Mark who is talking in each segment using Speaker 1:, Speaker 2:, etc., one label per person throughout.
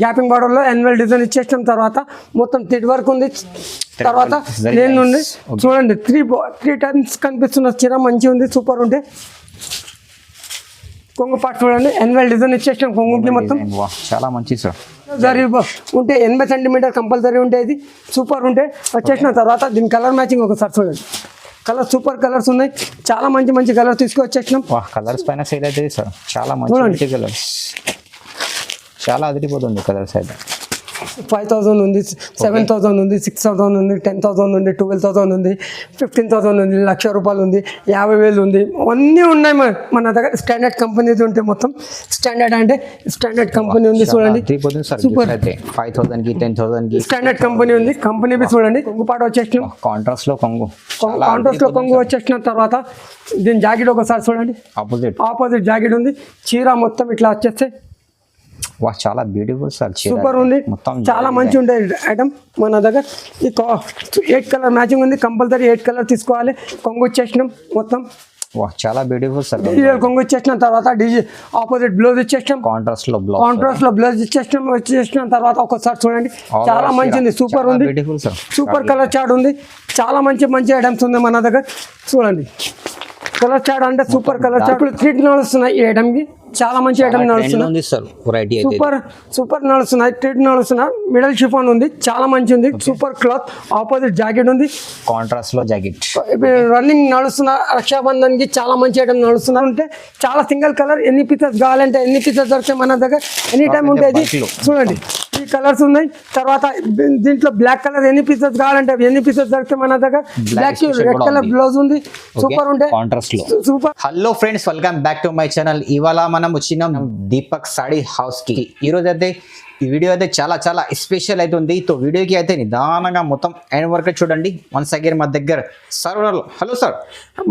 Speaker 1: Gaping border లో annual design ఇచ్చేసిన తర్వాత మొత్తం థ్రెడ్ వర్క్ ఉంది. తర్వాత నేను ఉంది చూడండి, త్రీ టైమ్స్ కనిపిస్తున్న చీర మంచిగా ఉంది, సూపర్ ఉంటే కొంగు పాటు చూడండి, యాన్యువల్ డిజైన్ ఇచ్చేసిన కొంగుకి మొత్తం
Speaker 2: చాలా మంచి సార్.
Speaker 1: జరీ ఉంటే 80 సెంటీమీటర్ కంపల్సరీ ఉంటే ఇది సూపర్ ఉంటే వచ్చేసిన తర్వాత దీని కలర్ మ్యాచింగ్ ఒకసారి చూడండి. కలర్ సూపర్ కలర్స్ ఉన్నాయి, చాలా మంచి మంచి కలర్స్ తీసుకొచ్చేసినాం.
Speaker 2: కలర్స్ పైన సేల్ అవుతుంది సార్, చాలా మంచి కలర్స్, చాలా అదిరిపోతుంది కలర్స్ అయితే.
Speaker 1: 5,000 ఉంది, 7,000 ఉంది, 6,000 ఉంది, 10,000 ఉంది, 12,000 ఉంది, 15,000 ఉంది, ₹1,00,000 ఉంది, 50,000 ఉంది, అన్నీ ఉన్నాయి మన దగ్గర. స్టాండర్డ్ కంపెనీది ఉంటే మొత్తం స్టాండర్డ్ అంటే స్టాండర్డ్ కంపెనీ ఉంది చూడండి,
Speaker 2: సూపర్. 5,000 కి 10,000 కి
Speaker 1: స్టాండర్డ్ కంపెనీ ఉంది. కంపెనీ చూడండి, కొంగు పాట వచ్చేసిన
Speaker 2: కాంట్రాస్ట్ లో
Speaker 1: కొంగు వచ్చేసిన తర్వాత దీని జాకెట్ ఒకసారి చూడండి, ఆపోజిట్ జాకెట్ ఉంది. చీర మొత్తం ఇట్లా వచ్చేస్తే
Speaker 2: చాలా బ్యూటిఫుల్ సార్,
Speaker 1: సూపర్ ఉంది, చాలా మంచి ఉంటాయి ఐటమ్ మన దగ్గర. ఈ 8 కలర్ మ్యాచింగ్ ఉంది, కంపల్సరీ 8 కలర్ తీసుకోవాలి. కొంగు వచ్చేసినాం మొత్తం,
Speaker 2: చాలా బ్యూటిఫుల్ సార్.
Speaker 1: కొంగు ఇచ్చేసిన తర్వాత ఆపోజిట్ బ్లౌజ్ ఇచ్చేసినాం, కాంట్రాస్ట్ లో బ్లౌజ్ వచ్చేసిన తర్వాత ఒకసారి చూడండి, చాలా మంచిది, సూపర్ ఉంది, సూపర్ కలర్ చార్ట్ ఉంది. చాలా మంచి మంచి ఐటమ్స్ ఉంది మన దగ్గర చూడండి. కలర్ చార్ట్ అంటే సూపర్ కలర్ చార్ట్. ఇప్పుడు 3 నడుస్తున్నాయి ఈ ఐటమ్ కి, చాలా మంచి ఐటమ్ నడుస్తున్నాయి, సూపర్ నడుస్తున్నాయి. 3 నడుస్తున్నాయి, మిడల్ షిఫాన్ ఉంది, చాలా మంచి ఉంది, సూపర్ క్లాత్. ఆపోజిట్ జాకెట్ ఉంది,
Speaker 2: కాంట్రాస్ట్ లో జాకెట్.
Speaker 1: రన్నింగ్ నడుస్తున్న రక్షాబంధన్ కి చాలా మంచి ఐటమ్ నడుస్తున్నా ఉంటే చాలా సింగిల్ కలర్. ఎన్ని పీసెస్ కావాలంటే ఎన్ని పీసెస్ దొరికితే మన దగ్గర ఎనీ టైం ఉంటుంది చూడండి. ఈ కలర్స్ ఉన్నాయి. తర్వాత దీంట్లో బ్లాక్ కలర్ ఎన్ని పీసెస్ కావాలంటే ఎన్ని పీసెస్ దొరికితే మన దగ్గర. బ్లాక్ రెడ్ కలర్ బ్లౌజ్ ఉంది, సూపర్ ఉంటే super.
Speaker 2: Hello friends, welcome back to my channel. ఇవాళ మనం వచ్చినాం దీపక్ సాడీ హౌస్ కి. ఈ రోజు అయితే ఈ వీడియో అయితే చాలా చాలా స్పెషల్ అవుతుంది. సో వీడియోకి అయితే నిదానంగా మొత్తం ఎండ్ వరకు చూడండి. వన్స్ అగైన్ మా దగ్గర సార్. హలో సార్,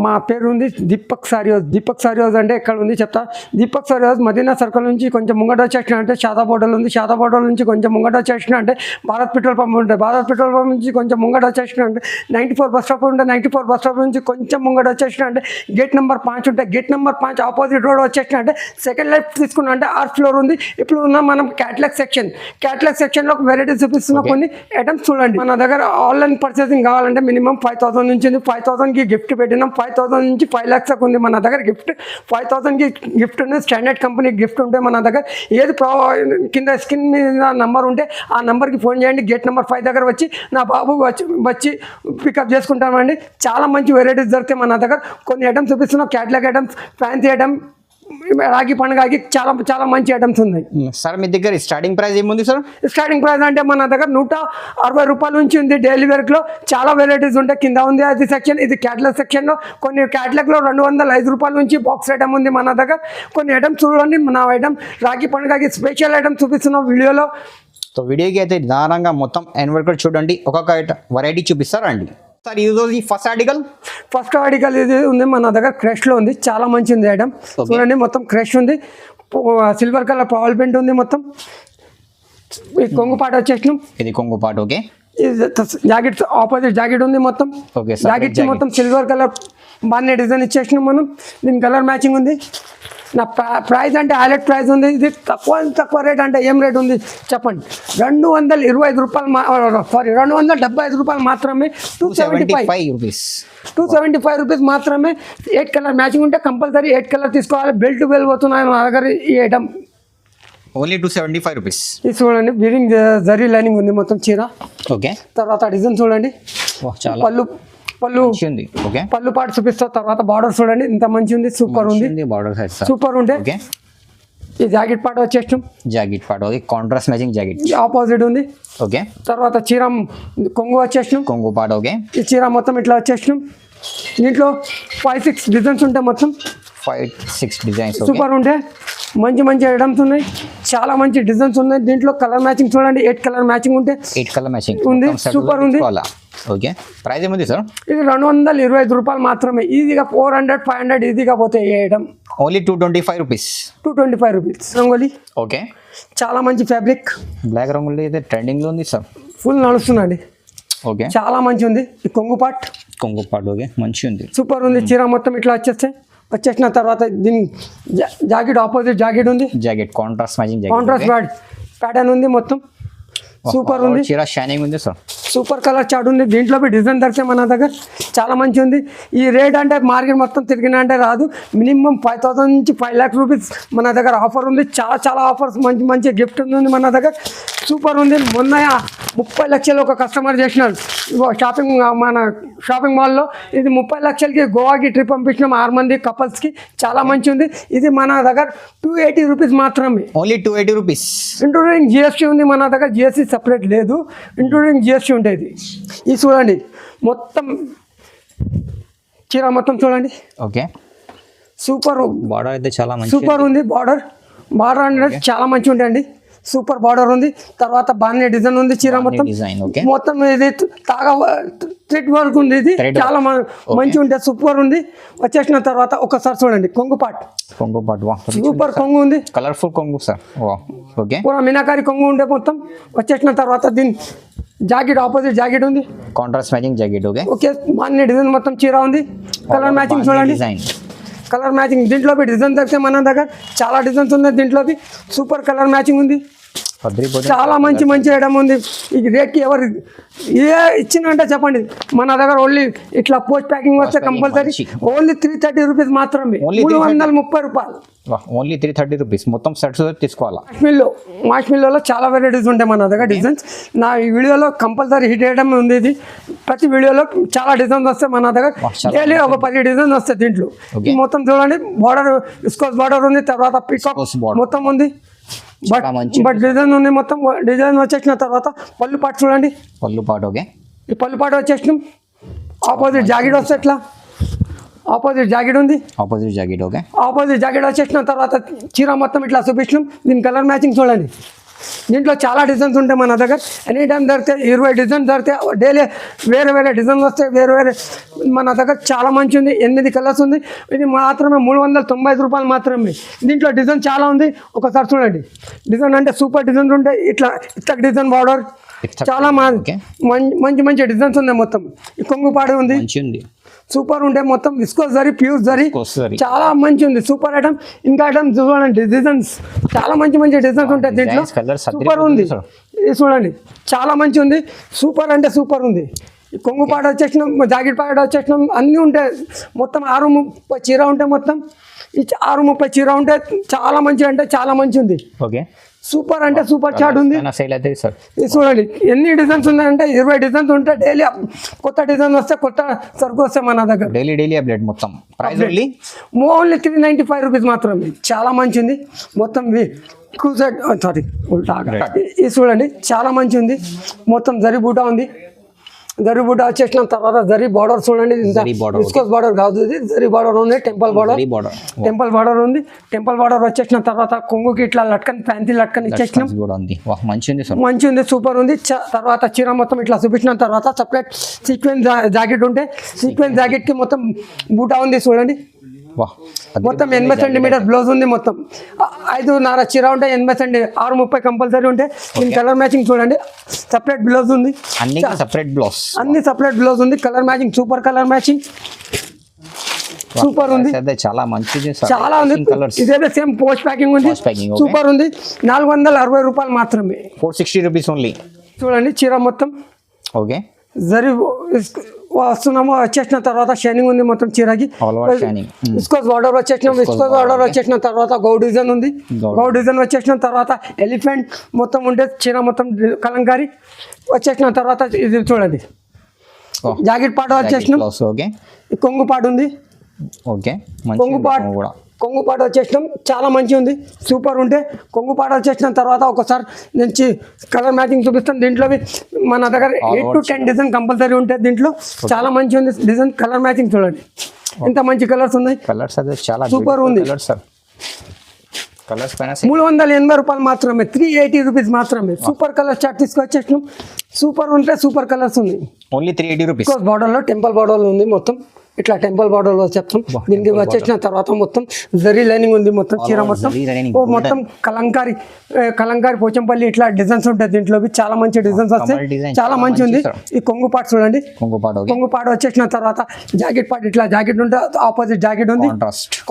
Speaker 1: మా పేరు ఉంది దీపక్ సారీ హౌస్. దీపక్ సారీ హౌస్ అంటే ఎక్కడ ఉంది చెప్తా. దీపక్ సారీ హౌస్ మదీనా సర్కిల్ నుంచి కొంచెం ముంగట వచ్చేసిన అంటే షాదాబ్ హోటల్ ఉంది. షాదాబ్ హోటల్ నుంచి కొంచెం ముంగట వచ్చేసిన అంటే భారత్ పెట్రోల్ పంప్ ఉంటుంది. భారత్ పెట్రోల్ పంప్ నుంచి కొంచెం ముంగట వచ్చేసిన అంటే 94 బస్ స్టాప్ ఉంటుంది. 94 బస్ స్టాప్ నుంచి కొంచెం ముంగట వచ్చేసిన అంటే గేట్ నెంబర్ 5 ఉంటాయి. గేట్ నెంబర్ 5 ఆపోజిట్ రోడ్ వచ్చేసిన అంటే సెకండ్ లెఫ్ట్ తీసుకున్నా అంటే 8th ఫ్లోర్ ఉంది. ఇప్పుడు ఉన్న మనం క్యాటలాగ్ సెక్షన్ లో వెరైటీస్ చూపిస్తున్న కొన్ని ఐటమ్స్ చూడండి. మన దగ్గర ఆన్లైన్ పర్చేసింగ్ కావాలంటే మినిమం 5,000 నుంచి ఉంది. 5,000 కి గిఫ్ట్ పెట్టినాం. 5,000 నుంచి 5 lakhs ఉంది మన దగ్గర గిఫ్ట్. 5,000 కి గిఫ్ట్ ఉంది. స్టాండర్డ్ కంపెనీ గిఫ్ట్ ఉంటే మన దగ్గర ఏది కింద స్క్రీన్ మీద నంబర్ ఉంటే ఆ నెంబర్కి ఫోన్ చేయండి. గేట్ నెంబర్ 5 దగ్గర వచ్చి నా బాబు వచ్చి పికప్ చేసుకుంటామండి. చాలా మంచి వెరైటీస్ దొరికితే మన దగ్గర కొన్ని ఐటమ్స్ చూపిస్తున్నాం. క్యాటలాగ్ ఐటమ్స్, ఫ్యాన్సీ ఐటమ్, రాగి పండుగకి చాలా చాలా మంచి ఐటమ్స్ ఉన్నాయి
Speaker 2: సార్. మీ దగ్గర స్టార్టింగ్ ప్రైస్ ఏముంది సార్?
Speaker 1: స్టార్టింగ్ ప్రైస్ అంటే మన దగ్గర ₹160 నుంచి ఉంది. డైలీ వేర్ లో చాలా వెరైటీస్ ఉంటాయి. కింద ఉంది అది సెక్షన్, ఇది క్యాటలాగ్ సెక్షన్ లో. కొన్ని క్యాటలాగ్ లో ₹205 నుంచి బాక్స్ ఐటమ్ ఉంది మన దగ్గర. కొన్ని ఐటమ్స్ చూడండి. మన ఐటమ్ రాగి పండుగకి స్పెషల్ ఐటమ్ చూపిస్తున్నాం వీడియోలో.
Speaker 2: సో వీడియోకి అయితే నిదానంగా మొత్తం ఎండ్ వరకు చూడండి. ఒక్కొక్క వెరైటీ చూపిస్తారా అండి సార్? ఈ ఫస్ట్ ఆర్టికల్ ఇది ఉంది మన దగ్గర, క్రష్ లో ఉంది. చాలా మంచి ఉంది ఐటమ్ చూడండి. మొత్తం క్రష్ ఉంది, సిల్వర్ కలర్ పవల్ పెయింట్ ఉంది. మొత్తం కొంగు పాట వచ్చేసినాం. ఇది కొంగు పాట. ఓకే.
Speaker 1: జాకెట్ ఆపోజిట్ జాకెట్ ఉంది. మొత్తం జాకెట్ మొత్తం సిల్వర్ కలర్ బాగానే డిజైన్ ఇచ్చేసినాం మనం. దీని కలర్ మ్యాచింగ్ ఉంది. నా ప్రైస్ అంటే హైలైట్ ప్రైస్ ఉంది. ఇది తక్కువ రేట్ అంటే ఏం రేట్ ఉంది చెప్పండి? ₹275 మాత్రమే. ₹275 మాత్రమే. 8 కలర్ మ్యాచింగ్ ఉంటే కంపల్సరీ 8 కలర్ తీసుకోవాలి. బెల్ట్ వెళ్ళిపోతున్నాయి మా దగ్గర ఈ ఐటమ్.
Speaker 2: ఓన్లీ ₹275.
Speaker 1: ఇది చూడండి, బీడింగ్ జరీ లైనింగ్ ఉంది మొత్తం చీర.
Speaker 2: ఓకే.
Speaker 1: తర్వాత డిజైన్ చూడండి, పళ్ళు పాటు చూపిస్తా. తర్వాత బార్డర్ చూడండి ఎంత మంచి ఉంది, సూపర్ ఉంది. సూపర్ ఉంటే ఈ జాకెట్ పార్ట్ వచ్చేస్తాం.
Speaker 2: Jacket part okay. Contrast matching jacket opposite
Speaker 1: ఉంది.
Speaker 2: ఓకే.
Speaker 1: తర్వాత చీర కొంగు వచ్చేస్తాం.
Speaker 2: కొంగు పార్ట్ ఓకే.
Speaker 1: ఈ చీర మొత్తం ఇట్లా వచ్చేస్తాం. దీంట్లో 5-6 డిజైన్స్ ఉంటాయి. మొత్తం
Speaker 2: 5-6 డిజైన్స్
Speaker 1: సూపర్ ఉంటే మంచి మంచి ఐటమ్స్ ఉన్నాయి. చాలా మంచి డిజైన్స్ ఉన్నాయి. దీంట్లో కలర్ మ్యాచింగ్ చూడండి. 8 కలర్ మ్యాచింగ్ ఉంటే
Speaker 2: 8 కలర్ మ్యాచింగ్
Speaker 1: ఉంది. సూపర్ ఉంది.
Speaker 2: ఓకే. ప్రైస్ ఏముంది సార్?
Speaker 1: ఇది ₹225 మాత్రమే. ఈజీగా 400-500 ఈజీగా పోతాయి ఈ ఐటమ్.
Speaker 2: ఓన్లీ ₹225.
Speaker 1: ₹225 రంగోలీ.
Speaker 2: ఓకే.
Speaker 1: చాలా మంచి ఫ్యాబ్రిక్.
Speaker 2: బ్లాక్ రంగోలీ అయితే ట్రెండింగ్ లో ఉంది సార్,
Speaker 1: ఫుల్ నడుస్తుందండి.
Speaker 2: ఓకే.
Speaker 1: చాలా మంచి ఉంది. ఈ కొంగు పార్ట్
Speaker 2: ఓకే, మంచి ఉంది,
Speaker 1: సూపర్ ఉంది. చీర మొత్తం ఇట్లా వచ్చేసిన తర్వాత దీని జాకెట్ ఆపోజిట్ జాకెట్ ఉంది.
Speaker 2: Jacket contrast matching
Speaker 1: contrast pattern ఉంది మొత్తం సూపర్ ఉంది.
Speaker 2: చీర షైనింగ్ ఉంది సార్.
Speaker 1: సూపర్ కలర్ చార్ట్ ఉంది. దీంట్లో డిజైన్ దొరికితే మన దగ్గర చాలా మంచి ఉంది. ఈ రేట్ అంటే మార్కెట్ మొత్తం తిరిగినా అంటే రాదు. మినిమం 5,000 నుంచి 5 lakhs రూపీస్ మన దగ్గర ఆఫర్ ఉంది. చాలా చాలా ఆఫర్స్ మంచి మంచి గిఫ్ట్ ఉంది మన దగ్గర. సూపర్ ఉంది. మొన్న 30 లక్షలు ఒక కస్టమర్ చేసినాడు మన షాపింగ్ మాల్లో. ఇది 30 లక్షలకి గోవాకి ట్రిప్ పంపించినాం 6 మంది కపుల్స్కి. చాలా మంచి ఉంది. ఇది మన దగ్గర 280 రూపీస్ మాత్రమే.
Speaker 2: Only 280 rupees.
Speaker 1: ఇంక్లూడింగ్ జిఎస్టీ ఉంది మన దగ్గర. జిఎస్టీ సపరేట్ లేదు, ఇంక్లూడింగ్ జిఎస్టీ ఉండేది. ఇది చూడండి మొత్తం చీర మొత్తం చూడండి.
Speaker 2: ఓకే
Speaker 1: సూపర్
Speaker 2: బార్డర్ అయితే చాలా మంచి
Speaker 1: సూపర్ ఉంది. బార్డర్ అనేది చాలా మంచిగా ఉంటాయండి. సూపర్ బార్డర్ ఉంది. తర్వాత బాగానే డిజైన్ ఉంది. చీర మొత్తం
Speaker 2: డిజైన్. ఓకే
Speaker 1: మొత్తం ఇది తాగా థ్రెడ్ వర్క్ ఉంది. ఇది చాలా మంచిగా ఉంటుంది. సూపర్ ఉంది. వచ్చేసిన తర్వాత ఒకసారి చూడండి కొంగు పాట్ సూపర్ కొంగు ఉంది.
Speaker 2: కలర్ఫుల్ కొంగు సార్. ఓకే
Speaker 1: పూరా మీనాకారి కొంగు ఉండే మొత్తం. వచ్చేసిన తర్వాత దీని జాకెట్ ఆపోజిట్ జాకెట్ ఉంది.
Speaker 2: Contrast matching jacket. Okay
Speaker 1: okay బాగానే డిజైన్ మొత్తం చీర ఉంది. కలర్ మ్యాచింగ్ చూడండి. కలర్ మ్యాచింగ్ దీంట్లో డిజైన్ దొరికితే మన దగ్గర చాలా డిజైన్స్ ఉన్నాయి. దీంట్లో సూపర్ కలర్ మ్యాచింగ్ ఉంది. చాలా మంచి ఐటమ్ ఉంది. ఈ రేట్కి ఎవరు ఏ ఇచ్చినంటే చెప్పండి. మన దగ్గర ఓన్లీ ఇట్లా పోస్ట్ ప్యాకింగ్ వస్తే కంపల్సరీ ఓన్లీ 330 రూపీస్ మాత్రమే. 330 రూపాయలు.
Speaker 2: ఓన్లీ 330 రూపీస్ మొత్తం సెట్స్ తీసుకోవాలా.
Speaker 1: మాష్మిల్లోలో చాలా వెరైటీస్ ఉంటాయి మన దగ్గర డిజైన్స్. నా ఈ వీడియోలో కంపల్సరీ హిట్ ఐటమ్ ఉంది. ఇది ప్రతి వీడియోలో చాలా డిజైన్స్ వస్తాయి మన దగ్గర. డైలీ ఒక 10 డిజైన్స్ వస్తాయి దీంట్లో. మొత్తం చూడండి బార్డర్ విస్కోస్ బార్డర్ ఉంది. తర్వాత పికాక్ మొత్తం ఉంది. బట్ డిజైన్ ఉంది మొత్తం. డిజైన్ వచ్చేసిన తర్వాత పళ్ళు పాటు చూడండి.
Speaker 2: పళ్ళు పాటు. ఓకే
Speaker 1: ఈ పళ్ళు పాటు వచ్చేసినాం. ఆపోజిట్ జాకెట్ వస్తే ఎట్లా ఆపోజిట్ జాకెట్ ఉంది.
Speaker 2: Opposite jacket. Okay
Speaker 1: opposite jacket వచ్చేసిన తర్వాత చీర మొత్తం ఇట్లా చూపించినాం. దీని కలర్ మ్యాచింగ్ చూడండి. దీంట్లో చాలా డిజైన్స్ ఉంటాయి మన దగ్గర. ఎనీ టైం దొరికితే 20 డిజైన్స్ దొరికితే డైలీ వేరే డిజైన్స్ వస్తాయి. వేరే మన దగ్గర చాలా మంచి ఉంది. 8 కలర్స్ ఉంది. ఇది మాత్రమే 395 రూపాయలు మాత్రమే. దీంట్లో డిజైన్ చాలా ఉంది. ఒకసారి చూడండి. డిజైన్ అంటే సూపర్ డిజైన్స్ ఉంటాయి. ఇట్లా డిజైన్ బార్డర్ చాలా మంచి డిజైన్స్ ఉన్నాయి మొత్తం. ఈ కొంగుపాడు ఉంది. సూపర్ ఉంటే మొత్తం విస్కోస్ జరీ ప్యూర్ జరీ చాలా మంచి ఉంది. Super item. ఇంకా ఐటమ్ చూడండి డిజైన్స్ చాలా మంచి డిజైన్స్ ఉంటాయి దీంట్లో. సూపర్ ఉంది. ఇది చూడండి చాలా మంచి ఉంది. సూపర్ అంటే సూపర్ ఉంది. కొంగు పాట వచ్చేసినాం. జాకెట్ పాట వచ్చేసినాం. అన్నీ ఉంటాయి. మొత్తం 630 చీర ఉంటాయి మొత్తం. ఈ 630 చీర ఉంటే చాలా మంచి అంటే చాలా మంచి ఉంది.
Speaker 2: ఓకే
Speaker 1: సూపర్ అంటే సూపర్ చాట్ ఉంది. ఇది చూడండి ఎన్ని డిజైన్స్ ఉన్నాయంటే 20 డిజైన్స్ ఉంటాయి. డైలీ కొత్త డిజైన్ వస్తే కొత్త సరుకు వస్తే మన దగ్గర
Speaker 2: డైలీ అప్డేట్ మొత్తం. ప్రైస్
Speaker 1: ఓన్లీ 395 రూపీస్ మాత్రమే. చాలా మంచి ఉంది మొత్తం. సారీ ఉల్టాగా. ఇది చూడండి చాలా మంచి ఉంది. మొత్తం జరీ బూటా ఉంది. జరీ బూటా వచ్చేసిన తర్వాత జరీ బార్డర్ చూడండి. విస్కోస్ బార్డర్ కాదు ఇది జరీ బార్డర్ ఉంది. టెంపుల్ బార్డర్ ఉంది. టెంపుల్ బార్డర్ వచ్చేసిన తర్వాత కొంగుకి ఇట్లా లట్కన్ ఫ్యాన్సీ లట్కన్ ఇచ్చేసినాం. మంచి ఉంది. సూపర్ ఉంది. తర్వాత చీర మొత్తం ఇట్లా చూపించిన తర్వాత సపరేట్ సీక్వెన్స్ జాకెట్ ఉంటే సీక్వెన్స్ జాకెట్ కి మొత్తం బూటా ఉంది చూడండి. మొత్తం 80 సెంటీమీటర్ బ్లౌజ్ ఉంది. మొత్తం 5.5 చీర ఉంటే 80 సెంటీ 630 కంపల్సరీ ఉంటే. దీని కలర్ మ్యాచింగ్ చూడండి. సపరేట్ బ్లౌజ్ ఉంది. అన్ని సపరేట్ బ్లౌజ్ ఉంది. Colour matching super colour matching super ఉంది.
Speaker 2: చాలా మంచిది.
Speaker 1: చాలా ఉంది. ఇదే సేమ్ పోస్ట్ ప్యాకింగ్ ఉంది. సూపర్ ఉంది. 460 రూపాయలు మాత్రమే.
Speaker 2: 460 రూపీస్ ఓన్లీ.
Speaker 1: చూడండి చీర మొత్తం.
Speaker 2: ఓకే
Speaker 1: జరీ వస్తున్నాము. వచ్చేసిన తర్వాత షైనింగ్ ఉంది మొత్తం చీరకి. విస్కోస్ బార్డర్ వచ్చేసిన తర్వాత గౌ డిజైన్ ఉంది. గౌ డిజైన్ వచ్చేసిన తర్వాత ఎలిఫెంట్ మొత్తం ఉంటే చీర మొత్తం కలంకారీ వచ్చేసిన తర్వాత ఇది చూడండి జాకెట్ పాట వచ్చేసిన. కొంగు పాట ఉంది. కొంగు పాట వచ్చేసినాం. చాలా మంచి ఉంది. సూపర్ ఉంటే కొంగు పాట వచ్చేసిన తర్వాత ఒకసారి నుంచి కలర్ మ్యాచింగ్ చూపిస్తాం. దీంట్లో మన దగ్గర 8 to 10 డిజైన్ కంపల్సరీ ఉంటాయి. దీంట్లో చాలా మంచి ఉంది డిజైన్. కలర్ మ్యాచింగ్ చూడండి ఎంత మంచి కలర్స్ ఉన్నాయి. సూపర్ ఉంది. 380 రూపాయలు మాత్రమే. 380 రూపీస్ మాత్రమే. సూపర్ కలర్ చార్ట్ తీసుకొచ్చేసినాం. సూపర్ ఉంటే సూపర్ కలర్స్ ఉంది.
Speaker 2: Only 380 rupees.
Speaker 1: బార్డర్లో టెంపుల్ బార్డర్లో ఉంది మొత్తం. ఇట్లా టెంపుల్ బార్డర్ లో చెప్తాం. దీనికి వచ్చేసిన తర్వాత మొత్తం జరీ లైనింగ్ ఉంది, మొత్తం చీర మొత్తం మొత్తం కలంకారీ పోచంపల్లి ఇట్లా డిజైన్స్ ఉంటాయి దీంట్లో. చాలా మంచి డిజైన్స్ వస్తాయి, చాలా మంచి ఉంది. ఈ కొంగు పాటు చూడండి, కొంగు పాటు వచ్చేసిన తర్వాత జాకెట్ పార్ట్ ఇట్లా జాకెట్ ఉంటే ఆపోజిట్ జాకెట్ ఉంది,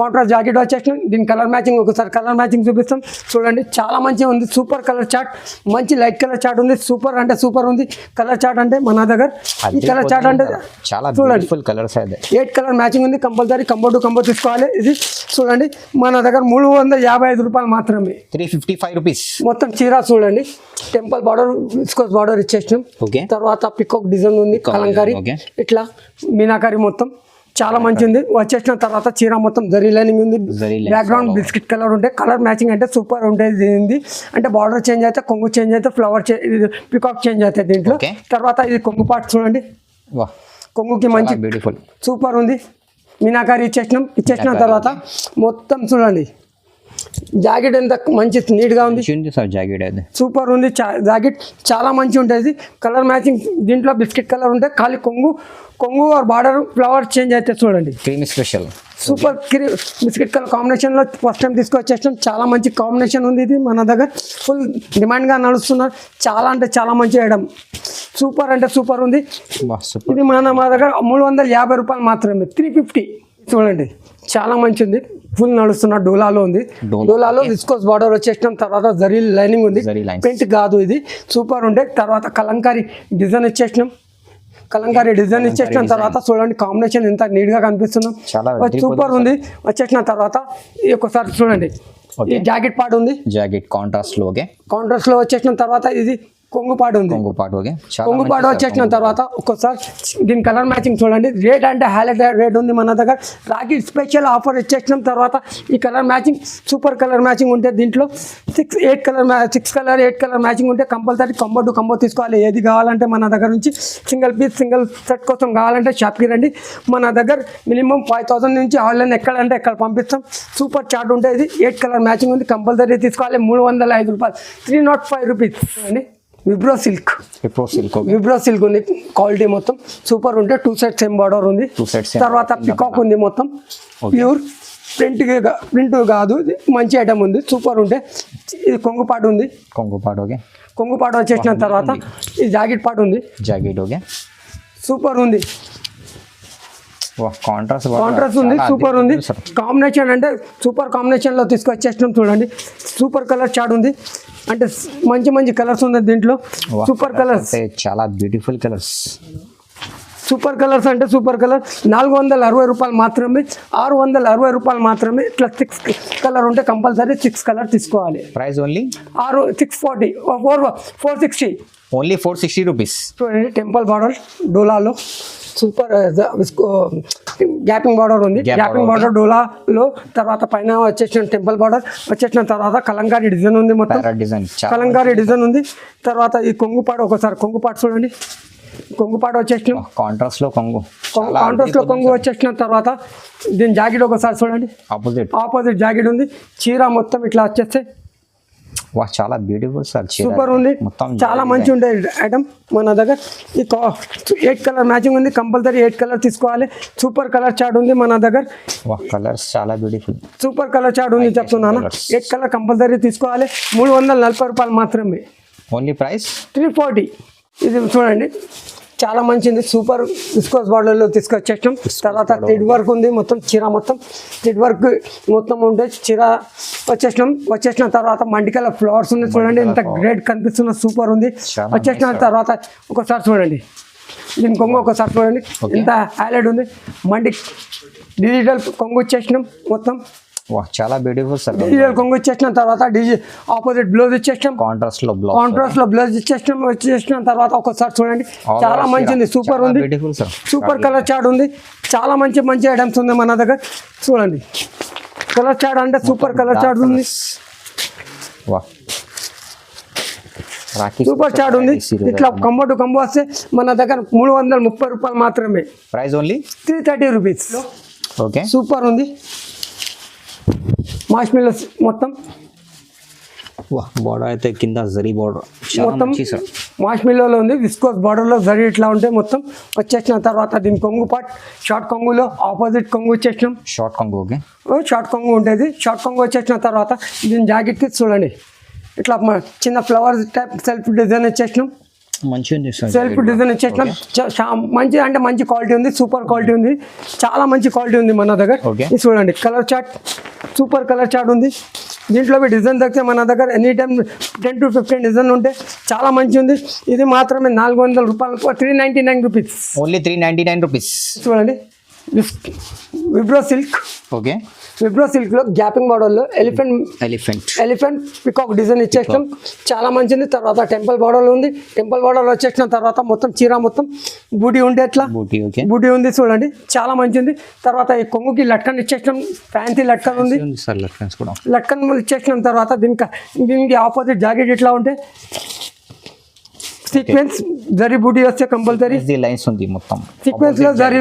Speaker 1: కాంట్రాస్ట్ జాకెట్ వచ్చేసిన. దీని కలర్ మ్యాచింగ్ ఒకసారి కలర్ మ్యాచింగ్ చూపిస్తాం చూడండి. చాలా మంచిగా ఉంది, సూపర్ కలర్ చార్ట్, మంచి లైట్ కలర్ చార్ట్ ఉంది. సూపర్ అంటే సూపర్ ఉంది కలర్ చార్ట్ అంటే మన దగ్గర. ఈ కలర్ చార్ట్ అంటే
Speaker 2: చాలా బ్యూటిఫుల్ కలర్స్ అయితే
Speaker 1: 8 కలర్ మ్యాచింగ్ ఉంది. కంపల్సరీ కంబో టు కంబో తీసుకోవాలి. ఇది చూడండి మన దగ్గర 355 రూపాయలు మాత్రమే,
Speaker 2: 355 రూపీస్
Speaker 1: మొత్తం చీర చూడండి. టెంపుల్ బార్డర్ విస్కోస్ బార్డర్ ఇచ్చేసినాం. తర్వాత పికాక్ డిజైన్ ఉంది, కలంకారీ ఇట్లా మీనాకారి మొత్తం చాలా మంచిది. వచ్చేసిన తర్వాత చీర మొత్తం జరీ లైనింగ్ ఉంది, బ్యాక్గ్రౌండ్ బిస్కెట్ కలర్ ఉంటే కలర్ మ్యాచింగ్ అంటే సూపర్ ఉంటుంది. అంటే బార్డర్ చేంజ్ అయితే, కొంగు చేంజ్ అయితే, ఫ్లవర్ పికాక్ చేంజ్ అవుతాయి దీంట్లో. తర్వాత ఇది కొంగు పార్ట్ చూడండి, కొంగుకి మంచి
Speaker 2: బ్యూటిఫుల్
Speaker 1: సూపర్ ఉంది. మీనాకారి ఇచ్చేసిన తర్వాత మొత్తం చూడండి జాకెట్ ఎంత మంచి నీట్ గా ఉంది,
Speaker 2: జాకెట్
Speaker 1: సూపర్ ఉంది. జాకెట్ చాలా మంచి ఉంటుంది. కలర్ మ్యాచింగ్ దీంట్లో బిస్కెట్ కలర్ ఉంటే ఖాళీ కొంగు బార్డర్ ఫ్లవర్ చేంజ్ అయితే చూడండి.
Speaker 2: Creamy special
Speaker 1: super biscuit colour combination లో ఫస్ట్ టైం తీసుకొచ్చేసాం. చాలా మంచి కాంబినేషన్ ఉంది. ఇది మన దగ్గర ఫుల్ డిమాండ్ గా నడుస్తున్నారు. చాలా అంటే చాలా మంచి ఐటమ్, సూపర్ అంటే సూపర్ ఉంది. ఇది మా దగ్గర 350 రూపాయలు మాత్రమే, 350 చూడండి. చాలా మంచి ఉంది, ఫుల్ నడుస్తున్న డోలాలో ఉంది. డోలాలో విస్కోస్ బార్డర్ వచ్చేసినాం. తర్వాత జరీ లైనింగ్ ఉంది, పెయింట్ కాదు ఇది. సూపర్ ఉంటే తర్వాత కలంకారీ డిజైన్ ఇచ్చేసినాం. కలంకారీ డిజైన్ ఇచ్చేసిన తర్వాత చూడండి కాంబినేషన్ ఎంత నీట్ గా కనిపిస్తున్నాం, సూపర్ ఉంది. వచ్చేసిన తర్వాత ఒకసారి చూడండి ఈ జాకెట్ పార్ట్ ఉంది,
Speaker 2: జాకెట్ కాంట్రాస్ట్
Speaker 1: లో వచ్చేసిన తర్వాత ఇది కొంగు పాటు ఉంది, కొంగు పాటు వచ్చేసిన తర్వాత ఒక్కోసారి దీని కలర్ మ్యాచింగ్ చూడండి. రేట్ అంటే హైలైట్ రేట్ ఉంది మన దగ్గర. రాఖీ స్పెషల్ ఆఫర్ ఇచ్చేసినాం. తర్వాత ఈ colour matching super colour matching ఉంటే దీంట్లో 6 కలర్ మ్యాచింగ్ ఉంటే కంపల్సరీ కంబో టు కంబో తీసుకోవాలి. ఏది కావాలంటే మన దగ్గర నుంచి సింగిల్ పీస్ సింగిల్ సెట్ కోసం కావాలంటే షాప్కి రండి. మన దగ్గర మినిమం 5000 నుంచి ఆన్లైన్ ఎక్కడంటే ఎక్కడ పంపిస్తాం. సూపర్ చార్ట్ ఉంటే ఇది 8 కలర్ మ్యాచింగ్ ఉంది, కంపల్సరీ తీసుకోవాలి. 305 రూపాయలు, 305 రూపీస్ అండి. విబ్రో సిల్క్ ఉంది, క్వాలిటీ మొత్తం సూపర్ ఉంటే 2 సెట్స్ సేమ్ బార్డర్ ఉంది. తర్వాత పికాక్ ఉంది, మొత్తం ప్యూర్ ప్రింట్ కాదు, మంచి ఐటమ్ ఉంది. సూపర్ ఉంటే ఇది కొంగు పాటు ఉంది, కొంగు పాటు వచ్చేసిన తర్వాత ఇది జాకెట్ పాటు ఉంది, సూపర్ ఉంది. కాంట్రాస్ట్ ఉంది, సూపర్ ఉంది. కాంబినేషన్ అంటే సూపర్ కాంబినేషన్ లో తీసుకొచ్చేసినాం చూడండి. సూపర్ కలర్ చార్ట్ ఉంది, అంటే మంచి కలర్స్ ఉంది దీంట్లో. సూపర్ కలర్స్,
Speaker 2: చాలా బ్యూటిఫుల్ కలర్స్.
Speaker 1: సూపర్ కలర్స్ అంటే సూపర్ కలర్. 460 రూపాయలు మాత్రమే, 660 రూపాయలు మాత్రమే. ఇట్లా 6 కలర్ ఉంటే కంపల్సరీ 6 కలర్ తీసుకోవాలి.
Speaker 2: Price only
Speaker 1: 640, 460,
Speaker 2: only 460 rupees.
Speaker 1: చూడండి టెంపుల్ బార్డర్ డోలాలో సూపర్ గ్యాపింగ్ బార్డర్ ఉంది, గ్యాపింగ్ బార్డర్ డోలాలో. తర్వాత పైన వచ్చేసిన టెంపుల్ బార్డర్ వచ్చేసిన తర్వాత కలంకారీ డిజైన్ ఉంది, మొత్తం కలంకారీ డిజైన్ ఉంది. తర్వాత ఈ కొంగుపాటు ఒకసారి కొంగుపాటు చూడండి, కొంగుపాటు వచ్చేసిన కాంట్రాస్ట్ లో కొంగు వచ్చేసిన తర్వాత దీని జాకెట్ ఒకసారి చూడండి, ఆపోజిట్ జాకెట్ ఉంది. చీర మొత్తం ఇట్లా వచ్చేస్తే
Speaker 2: చాలా బ్యూటిఫుల్ సార్,
Speaker 1: సూపర్ ఉంది. చాలా మంచి ఉండే ఐటమ్ మన దగ్గర. ఈ 8 కలర్ మ్యాచింగ్ ఉంది, కంపల్సరీ 8 కలర్ తీసుకోవాలి. సూపర్ కలర్ చార్ట్ ఉంది మన దగ్గర.
Speaker 2: కలర్స్ చాలా బ్యూటిఫుల్,
Speaker 1: సూపర్ కలర్ చార్ట్ ఉంది చెప్తున్నాను. 8 కలర్ కంపల్సరీ తీసుకోవాలి. 340 రూపాయలు మాత్రమే,
Speaker 2: ఓన్లీ ప్రైస్
Speaker 1: 340. ఇది చూడండి చాలా మంచిది, సూపర్ విస్కోస్ బార్డర్లో తీసుకొచ్చేసాం. తర్వాత థ్రెడ్ వర్క్ ఉంది, మొత్తం చీర మొత్తం థ్రెడ్ వర్క్ మొత్తం ఉంటే చీర వచ్చేసిన తర్వాత మండికల ఫ్లవర్స్ ఉంది చూడండి, ఎంత గ్రేట్ కనిపిస్తున్న సూపర్ ఉంది. వచ్చేసిన తర్వాత ఒకసారి చూడండి దీని కొంగు ఒకసారి చూడండి ఎంత హైలైట్ ఉంది. మండి డిజిటల్ కొంగు వచ్చేసినాం మొత్తం,
Speaker 2: చాలా బ్యూటిఫుల్ సార్.
Speaker 1: డిజిటల్ కొంగు ఇచ్చేసిన తర్వాత ఆపోజిట్ బ్లౌజ్ ఇచ్చేసినాం, కాంట్రాస్ట్ లో బ్లౌజ్ ఇచ్చేసినాం. వచ్చేసిన తర్వాత ఒకసారి చూడండి చాలా మంచిది, సూపర్ ఉంది. సూపర్ కలర్ చార్ట్ ఉంది, చాలా మంచి ఐటమ్స్ ఉంది మన దగ్గర. చూడండి కలర్ చార్ట్ అంటే సూపర్ కలర్ చార్ట్ ఉంది, సూపర్ చార్ట్ ఉంది. ఇట్లా కంబో టు కంబో వస్తే మన దగ్గర 330 రూపాయలు మాత్రమే,
Speaker 2: ప్రైస్ ఓన్లీ
Speaker 1: 330 రూపీస్. సూపర్ ఉంది. మార్ష్మెల్లోస్ మొత్తం
Speaker 2: వా బార్డర్ అయితే కింద జరీ బార్డర్ చాలా
Speaker 1: మొత్తం
Speaker 2: మంచి సార్.
Speaker 1: మాష్మిల్లోలో ఉంది, విస్కోస్ బార్డర్లో జరీ ఇట్లా ఉంటే మొత్తం వచ్చేసిన తర్వాత దీని కొంగు పార్ట్ షార్ట్ కొంగులో ఆపోజిట్ కొంగు వచ్చేసినాం.
Speaker 2: Short combo okay.
Speaker 1: షార్ట్ కొంగు ఉంటుంది. షార్ట్ కొంగు వచ్చేసిన తర్వాత దీని జాకెట్కి చూడండి ఇట్లా చిన్న ఫ్లవర్ టైప్ సెల్ఫ్ డిజైన్ వచ్చేసినాం.
Speaker 2: మంచిగా ఉంది సార్.
Speaker 1: సెల్ఫ్ డిజైన్ వచ్చేసినాం. మంచి అంటే మంచి క్వాలిటీ ఉంది, సూపర్ క్వాలిటీ ఉంది, చాలా మంచి క్వాలిటీ ఉంది మన దగ్గర.
Speaker 2: Okay.
Speaker 1: ఇది చూడండి colour chart, super colour chart ఉంది. దీంట్లో డిజైన్ దొరికితే మన దగ్గర ఎనీ టైం 10 to 15 డిజైన్ ఉంటే చాలా మంచి ఉంది. ఇది మాత్రమే 400 రూపాయలు, 399 రూపీస్.
Speaker 2: Only 399 rupees.
Speaker 1: చూడండి విబ్రో సిల్క్,
Speaker 2: ఓకే.
Speaker 1: విబ్రో సిల్క్లో గ్యాపింగ్ మోడల్లో ఎలిఫెంట్ పికాక్ డిజైన్ ఇచ్చేస్తాం. చాలా మంచిది. తర్వాత టెంపుల్ బార్డర్ ఉంది. టెంపుల్ బార్డర్ వచ్చేసిన తర్వాత మొత్తం చీర మొత్తం బూటీ ఉంటే ఎట్లా
Speaker 2: బూటీ ఓకే.
Speaker 1: బూటీ ఉంది చూడండి, చాలా మంచిది. తర్వాత ఈ కొంగుకి లట్కన్ ఇచ్చేసినాం, ఫ్యాన్సీ లట్కన్ ఉంది.
Speaker 2: సార్ లట్కన్స్ కూడా
Speaker 1: లట్కన్ ఇచ్చేసినాం. తర్వాత దీనికి ఆపోజిట్ జాకెట్ ఇట్లా ఉంటే సీక్వెన్స్ జరీ బూటీ వస్తే కంపల్సరీ.
Speaker 2: లైన్స్ ఉంది మొత్తం
Speaker 1: సీక్వెన్స్ లో జరీ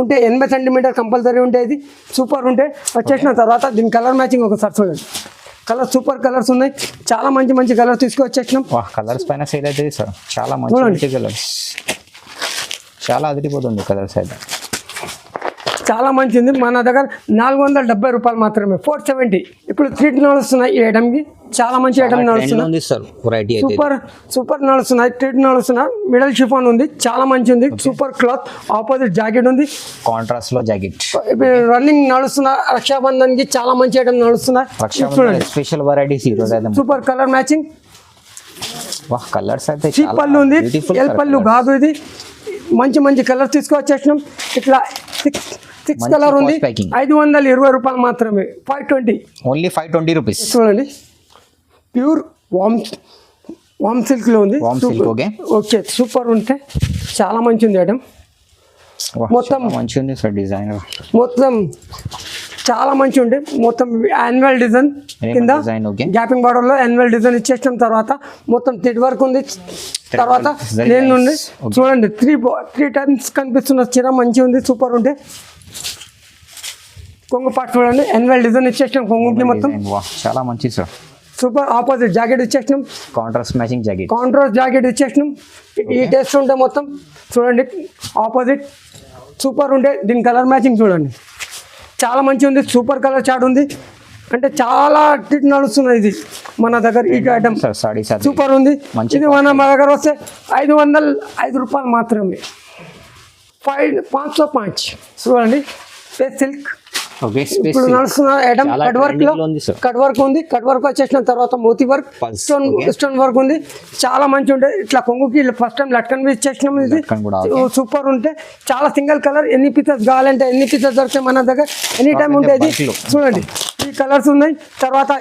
Speaker 1: ఉంటే 80 సెంటీమీటర్ కంపల్సరీ ఉంటే ఇది సూపర్ ఉంటే వచ్చేసిన తర్వాత దీని కలర్ మ్యాచింగ్ ఒకసారి చూడండి. కలర్ సూపర్ కలర్స్ ఉన్నాయి, చాలా మంచి మంచి కలర్స్ తీసుకొచ్చేసినాం.
Speaker 2: కలర్స్ పైన సేల్ అవుతుంది సార్, చాలా మంచి కలర్స్, చాలా అదిరిపోతుంది కలర్స్ అయితే.
Speaker 1: చాలా మంచిది. మన దగ్గర 470 రూపాయలు మాత్రమే, 470. ఇప్పుడు 3 నడుస్తున్నాయి ఈ ఐటమ్కి, చాలా మంచి ఐటమ్ నడుస్తున్నాయి. సూపర్ నడుస్తున్నాయి, 3 నడుస్తున్నాయి. మిడల్ షిఫాన్ ఉంది, చాలా మంచి ఉంది, సూపర్ క్లాత్. ఆపోజిట్ జాకెట్ ఉంది,
Speaker 2: కాంట్రాస్ట్ లో జాకెట్.
Speaker 1: రన్నింగ్ నడుస్తున్నా రక్షాబంధన్ కి చాలా మంచి ఐటమ్ నడుస్తున్నాయి.
Speaker 2: స్పెషల్ వెరైటీస్ ఈ రోజు అయితే
Speaker 1: సూపర్ కలర్ మ్యాచింగ్.
Speaker 2: వాహ్ కలర్స్ అయితే
Speaker 1: చీప్ పళ్ళు ఉంది, ఎల్ పళ్ళు కాదు ఇది. మంచి మంచి కలర్స్ తీసుకొచ్చేసినాం. ఇట్లా 6 కలర్ ఉంది, 520 రూపాయలు మాత్రమే, 520.
Speaker 2: Only 520 rupees.
Speaker 1: చూడండి ప్యూర్ వామ్ సిల్క్ లో ఉంది. ఓకే సూపర్ ఉంటే చాలా మంచి ఉంది ఐటమ్. మొత్తం
Speaker 2: మంచి ఉంది సార్ డిజైన్,
Speaker 1: మొత్తం చాలా మంచి ఉండే. మొత్తం యాన్యువల్ డిజైన్ కింద గ్యాపింగ్ బార్డర్ లో యాన్యువల్ డిజైన్ ఇచ్చేసిన తర్వాత మొత్తం థ్రెడ్ వర్క్ ఉంది. తర్వాత నేను ఉంది చూడండి 3 టైమ్స్ కనిపిస్తున్న చీర మంచి ఉంది, సూపర్ ఉంటే. కొంగు పార్ట్ చూడండి, యాన్యువల్ డిజైన్ ఇచ్చేసినాం కొంగుకి మొత్తం,
Speaker 2: చాలా మంచి సార్.
Speaker 1: సూపర్. ఆపోజిట్ జాకెట్ ఇచ్చేసినాం,
Speaker 2: contrast matching jacket,
Speaker 1: contrast jacket ఇచ్చేసినాం. ఈ టేస్ట్ ఉంటే మొత్తం చూడండి ఆపోజిట్ సూపర్ ఉంటే. దీని కలర్ మ్యాచింగ్ చూడండి, చాలా మంచి ఉంది, సూపర్ కలర్ చాట్ ఉంది. అంటే చాలా ట్రీట్ నడుస్తున్నది ఇది మన దగ్గర. ఈ ఐటమ్ సూపర్ ఉంది. ఇది మన దగ్గర వస్తే 505 రూపాయలు మాత్రమే, 505. చూడండి స్పేస్ సిల్క్ ఇప్పుడు నడుస్తున్న ఐటమ్. కట్ వర్క్ ఉంది, కట్ వర్క్ వచ్చేసిన తర్వాత మోతీ వర్క్, స్టోన్ వర్క్ ఉంది, చాలా మంచి ఉంటాయి. ఇట్లా కొంగుకి ఫస్ట్ టైం లట్కన్ ఇచ్చేసినాం. ఇది సూపర్ ఉంటే చాలా సింగిల్ కలర్. ఎన్ని పీసెస్ కావాలంటే ఎన్ని పీసెస్ దొరికితే మన దగ్గర ఎనీ టైం ఉంటుంది. చూడండి ఈ కలర్స్ ఉన్నాయి. తర్వాత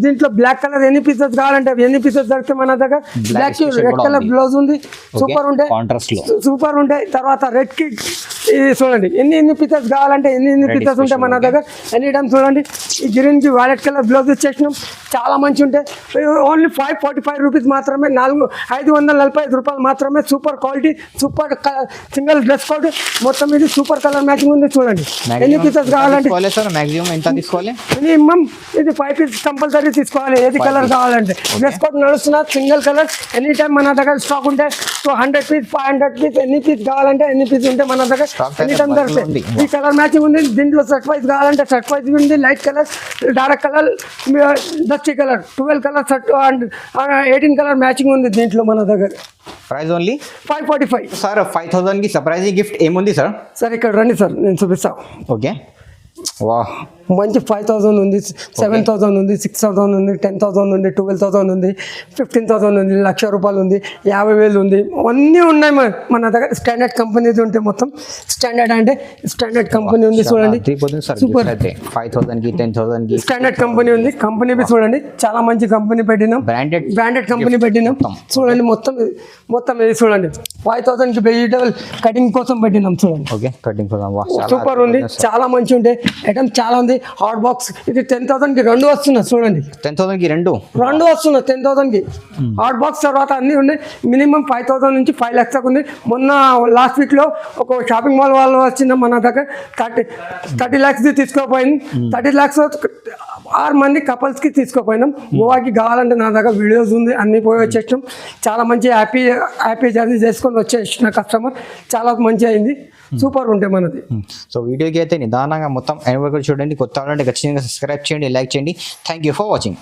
Speaker 1: దీంట్లో బ్లాక్ కలర్ ఎన్ని పీసెస్ కావాలంటే ఎన్ని పీసెస్ దొరికితే మన దగ్గర. బ్లాక్ రెడ్ కలర్ బ్లౌజ్ ఉంది, సూపర్ ఉంటాయి, సూపర్ ఉంటాయి. తర్వాత రెడ్ కి ఇది చూడండి ఎన్ని పీసెస్ కావాలంటే ఎన్ని పీసెస్ ఉంటాయి మన దగ్గర ఎనీ టైం. చూడండి ఈ గ్రీన్ కి వైలెట్ కలర్ బ్లౌజ్ ఇచ్చేసినాం, చాలా మంచి ఉంటాయి. ఓన్లీ 545 రూపీస్ మాత్రమే, 545 రూపాయలు మాత్రమే. Super quality, super single dress code మొత్తం. ఇది సూపర్ కలర్ మ్యాచింగ్ ఉంది. చూడండి ఎన్ని పీసెస్ కావాలంటే మినిమం ఇది 5 పీసెస్ కంపల్సరీ తీసుకోవాలి, ఏది కలర్ కావాలంటే. డ్రెస్ కోడ్ నడుస్తున్నా సింగిల్ కలర్ ఎనీ టైం మన దగ్గర స్టాక్ ఉంటే. 100 పీస్ 500 పీస్ ఎన్ని పీస్ కావాలంటే ఎన్ని పీస్ ఉంటే మన దగ్గర ఎనీ టైం దొరుకుతాయి. ఈ కలర్ మ్యాచింగ్ ఉంది. దీంట్లో షర్ట్ వైజ్ కావాలంటే షర్ట్ వైజ్ ఉంది, light colour, dark colour, dusty colour, 12 colour shirt and 18 colour matching ఉంది దీంట్లో మన దగ్గర.
Speaker 2: Price only
Speaker 1: 545
Speaker 2: sir. 5000 కి సర్ప్రైజింగ్ గిఫ్ట్ ఏముంది సార్?
Speaker 1: సార్ ఇక్కడ రండి సార్, నేను చూపిస్తాను.
Speaker 2: ఓకే వాహ్
Speaker 1: మంచి 5000 ఉంది, 7000 ఉంది, 6000 ఉంది, 10,000 ఉంది, 12,000 ఉంది, 15,000 ఉంది, 1,00,000 రూపాయలు ఉంది, 50,000 ఉంది. అన్నీ ఉన్నాయి మన దగ్గర. స్టాండర్డ్ కంపెనీది ఉంటే మొత్తం స్టాండర్డ్ అంటే స్టాండర్డ్ కంపెనీ ఉంది. చూడండి సూపర్
Speaker 2: 5,000 కి 10,000 కి
Speaker 1: స్టాండర్డ్ కంపెనీ ఉంది. కంపెనీ చూడండి చాలా మంచి కంపెనీ పెట్టినాం, బ్రాండెడ్ కంపెనీ పెట్టినాం. చూడండి మొత్తం ఇది చూడండి 5,000 కి వెజిటబుల్ కటింగ్ కోసం పెట్టినాం. చూడండి
Speaker 2: ఓకే కటింగ్ కోసం
Speaker 1: సూపర్ ఉంది, చాలా మంచి ఉంటాయి ఐటమ్, చాలా ఉంది. హాట్ బాక్స్ ఇది 10,000కి 2 వస్తున్నది చూడండి.
Speaker 2: 10,000కి రెండు
Speaker 1: వస్తున్నది 10,000కి. హాట్ బాక్స్ తర్వాత అన్నీ ఉన్నాయి. మినిమం 5,000 నుంచి 5 lakhs దాకా ఉంది. మొన్న లాస్ట్ వీక్లో ఒక షాపింగ్ మాల్ వాళ్ళు వచ్చింది మన దగ్గర 30 lakhs తీసుకోపోయింది. 30 lakhs 6 మంది కపుల్స్కి తీసుకోపోయినాం. గోవాకి కావాలంటే నా దగ్గర వీడియోస్ ఉంది, అన్నీ పోయి వచ్చేసినాం. చాలా మంచి హ్యాపీ జర్నీ చేసుకొని వచ్చేసిన కస్టమర్ చాలా మంచి అయింది. సూపర్ ఉంటాయి మనది.
Speaker 2: సో వీడియోకి అయితే నిదానంగా మొత్తం ఎండ్ వరకు చూడండి. కొత్త వాళ్ళంటే ఖచ్చితంగా సబ్స్క్రైబ్ చేయండి, లైక్ చేయండి. Thank you for watching.